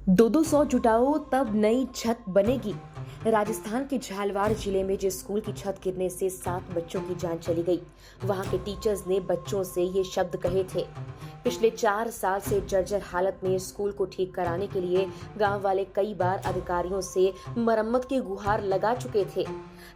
दो सौ जुटाओ तब नई छत बनेगी। राजस्थान के झालवाड़ जिले में जिस स्कूल की छत गिरने से 7 बच्चों की जान चली गई, वहां के टीचर्स ने बच्चों से ये शब्द कहे थे। पिछले 4 साल से जर्जर हालत में स्कूल को ठीक कराने के लिए गांव वाले कई बार अधिकारियों से मरम्मत की गुहार लगा चुके थे,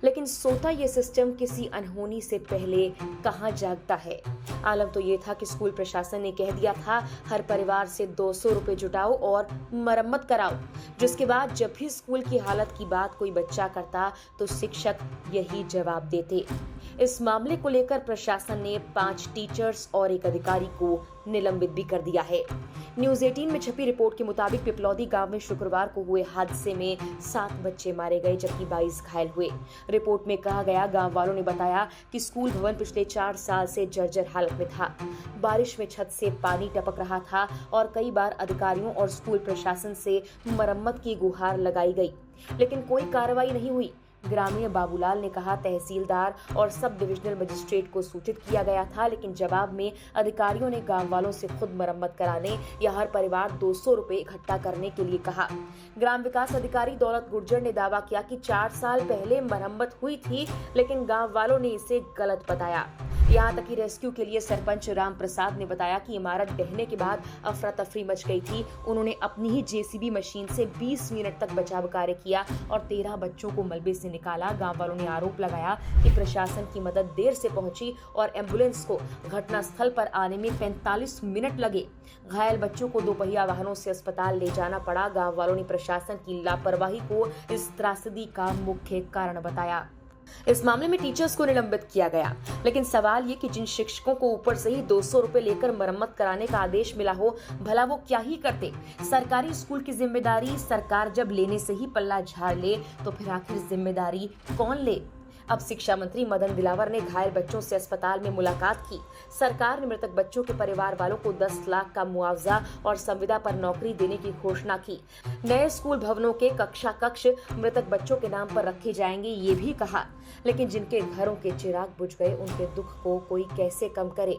लेकिन सोता ये सिस्टम किसी अनहोनी से पहले कहां जागता है। आलम तो ये था कि स्कूल प्रशासन ने कह दिया था, हर परिवार से 200 रुपए जुटाओ और मरम्मत कराओ, जिसके बाद जब भी स्कूल की हालत की बात कोई बच्चा करता तो शिक्षक यही जवाब देते। इस मामले को लेकर प्रशासन ने 5 टीचर्स और एक अधिकारी को निलंबित भी कर दिया है। न्यूज 18 में छपी रिपोर्ट के मुताबिक पिपलौदी गांव में शुक्रवार को हुए हादसे में 7 बच्चे मारे गए जबकि 22 घायल हुए। रिपोर्ट में कहा गया, गांव वालों ने बताया कि स्कूल भवन पिछले 4 साल से जर्जर हालत में था। बारिश में छत से पानी टपक रहा था और कई बार अधिकारियों और स्कूल प्रशासन से मरम्मत की गुहार लगाई गई, लेकिन कोई कार्रवाई नहीं हुई। ग्रामीण बाबूलाल ने कहा, तहसीलदार और सब डिविजनल मजिस्ट्रेट को सूचित किया गया था, लेकिन जवाब में अधिकारियों ने गांव वालों से खुद मरम्मत कराने या हर परिवार 200 रुपए इकट्ठा करने के लिए कहा। ग्राम विकास अधिकारी दौलत गुर्जर ने दावा किया कि 4 साल पहले मरम्मत हुई थी, लेकिन गांव वालों ने इसे गलत बताया। यहाँ तक कि रेस्क्यू के लिए सरपंच राम प्रसाद ने बताया कि इमारत ढहने के बाद अफरा तफरी मच गई थी। उन्होंने अपनी ही जेसीबी मशीन से 20 मिनट तक बचाव कार्य किया और 13 बच्चों को मलबे से निकाला। गांव वालों ने आरोप लगाया कि प्रशासन की मदद देर से पहुंची और एम्बुलेंस को घटनास्थल पर आने में 45 मिनट लगे। घायल बच्चों को 2 पहिया वाहनों से अस्पताल ले जाना पड़ा। गांव वालों ने प्रशासन की लापरवाही को इस त्रासदी का मुख्य कारण बताया। इस मामले में टीचर्स को निलंबित किया गया, लेकिन सवाल ये कि जिन शिक्षकों को ऊपर से ही 200 रुपए लेकर मरम्मत कराने का आदेश मिला हो, भला वो क्या ही करते। सरकारी स्कूल की जिम्मेदारी सरकार जब लेने से ही पल्ला झाड़ ले तो फिर आखिर जिम्मेदारी कौन ले। अब शिक्षा मंत्री मदन दिलावर ने घायल बच्चों से अस्पताल में मुलाकात की। सरकार ने मृतक बच्चों के परिवार वालों को 10 लाख का मुआवजा और संविदा पर नौकरी देने की घोषणा की। नए स्कूल भवनों के कक्षा कक्ष मृतक बच्चों के नाम पर रखे जाएंगे, ये भी कहा। लेकिन जिनके घरों के चिराग बुझ गए, उनके दुख को कोई कैसे कम करे।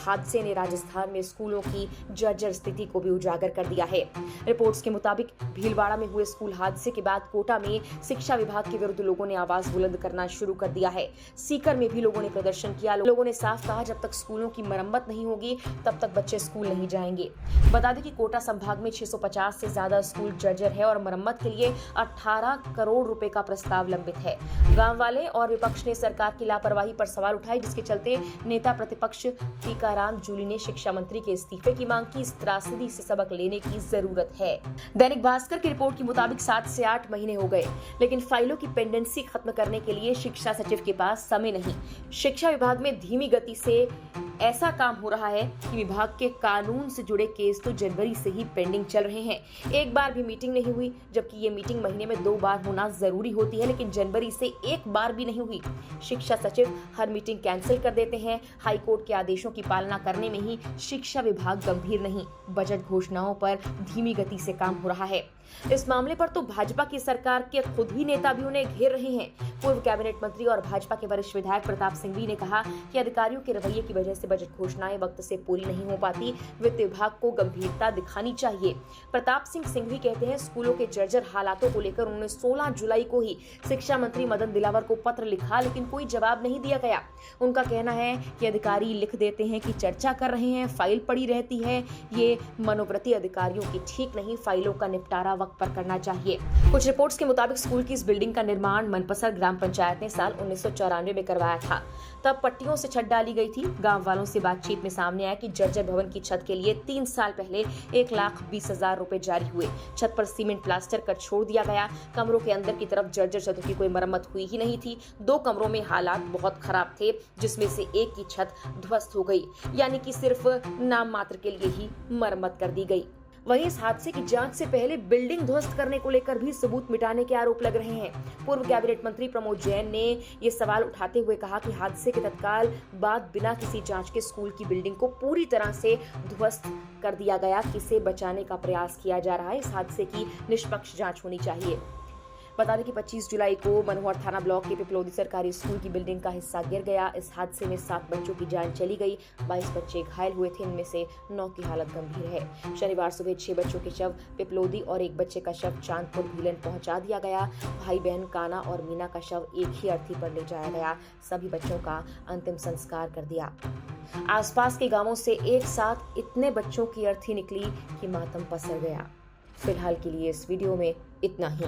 हादसे ने राजस्थान में स्कूलों की जर्जर स्थिति को भी उजागर कर दिया है। रिपोर्ट्स के मुताबिक भीलवाड़ा में हुए स्कूल हादसे के बाद कोटा में शिक्षा विभाग के विरुद्ध लोगों ने आवाज बुलंद करना शुरू कर दिया है। सीकर में भी लोगों ने प्रदर्शन किया। लोगों ने साफ कहा, जब तक स्कूलों की मरम्मत नहीं होगी तब तक बच्चे स्कूल नहीं जाएंगे। बता दें कि कोटा संभाग में 650 से ज्यादा स्कूल जर्जर है और मरम्मत के लिए 18 करोड़ रुपए का प्रस्ताव लंबित है। गांव वाले और विपक्ष ने सरकार की लापरवाही पर सवाल उठाए, जिसके चलते नेता प्रतिपक्ष टीकाराम जूली ने शिक्षा मंत्री के इस्तीफे की मांग की। इस त्रासदी से सबक लेने की जरूरत है। दैनिक भास्कर की रिपोर्ट के मुताबिक 7 से 8 महीने हो गए, लेकिन फाइलों की पेंडेंसी खत्म करने के लिए शिक्षा सचिव के पास समय नहीं। शिक्षा विभाग में धीमी गति से ऐसा काम हो रहा है कि विभाग के कानून से जुड़े केस तो जनवरी से ही पेंडिंग चल रहे हैं। एक बार भी मीटिंग नहीं हुई, जबकि ये मीटिंग महीने में 2 बार होना जरूरी होती है, लेकिन जनवरी से एक बार भी नहीं हुई। शिक्षा सचिव हर मीटिंग कैंसिल कर देते हैं। हाईकोर्ट के आदेशों की पालना करने में ही शिक्षा विभाग गंभीर नहीं। बजट घोषणाओं पर धीमी गति से काम हो रहा है। इस मामले पर तो भाजपा की सरकार के खुद ही नेता भी उन्हें घेर रहे हैं। पूर्व कैबिनेट मंत्री और भाजपा के वरिष्ठ विधायक प्रताप सिंह ने कहा कि अधिकारियों के रवैये की वजह से बजट घोषणाएं वक्त से पूरी नहीं हो पाती। वित्त विभाग को गंभीरता दिखानी चाहिए। प्रताप सिंह भी कहते हैं, स्कूलों के जर्जर हालातों को लेकर उन्होंने 16 जुलाई को ही शिक्षा मंत्री मदन दिलावर को पत्र लिखा, लेकिन कोई जवाब नहीं दिया गया। उनका कहना है कि अधिकारी लिख देते हैं कि चर्चा कर रहे हैं, फाइल पड़ी रहती है। ये मनोवृत्ति अधिकारियों की ठीक नहीं। फाइलों का निपटारा वक्त पर करना चाहिए। कुछ रिपोर्ट्स के मुताबिक स्कूल की इस बिल्डिंग का निर्माण मनपसर ग्राम पंचायत ने साल 1994 में करवाया था। तब पट्टियों से छत डाली गई थी। गांव वालों से बातचीत में सामने आया कि जर्जर भवन की छत के लिए 3 साल पहले 1,20,000 रुपए जारी हुए। छत पर सीमेंट प्लास्टर कर छोड़ दिया गया। कमरों के अंदर की तरफ जर्जर छत की कोई मरम्मत हुई ही नहीं थी। 2 कमरों में हालात बहुत खराब थे, जिसमें से एक की छत ध्वस्त हो गई, यानी कि सिर्फ नाम मात्र के लिए ही मरम्मत कर दी गई। वहीं इस हादसे की जांच से पहले बिल्डिंग ध्वस्त करने को लेकर भी सबूत मिटाने के आरोप लग रहे हैं। पूर्व कैबिनेट मंत्री प्रमोद जैन ने ये सवाल उठाते हुए कहा कि हादसे के तत्काल बाद बिना किसी जांच के स्कूल की बिल्डिंग को पूरी तरह से ध्वस्त कर दिया गया। किसे बचाने का प्रयास किया जा रहा है। इस हादसे की निष्पक्ष जांच होनी चाहिए। बता दें कि 25 जुलाई को मनोहर थाना ब्लॉक के पिपलोदी सरकारी स्कूल की बिल्डिंग का हिस्सा गिर गया। इस हादसे में 7 बच्चों की जान चली गई। 22 बच्चे घायल हुए थे, इनमें से 9 की हालत गंभीर है। शनिवार सुबह 6 बच्चों के शव पिपलोदी और एक बच्चे का शव चांदपुर भीलन पहुंचा दिया गया। भाई बहन काना और मीना का शव एक ही अर्थी पर ले जाया गया। सभी बच्चों का अंतिम संस्कार कर दिया। आसपास के गांवों से एक साथ इतने बच्चों की अर्थी निकली कि मातम पसर गया। फिलहाल के लिए इस वीडियो में इतना ही।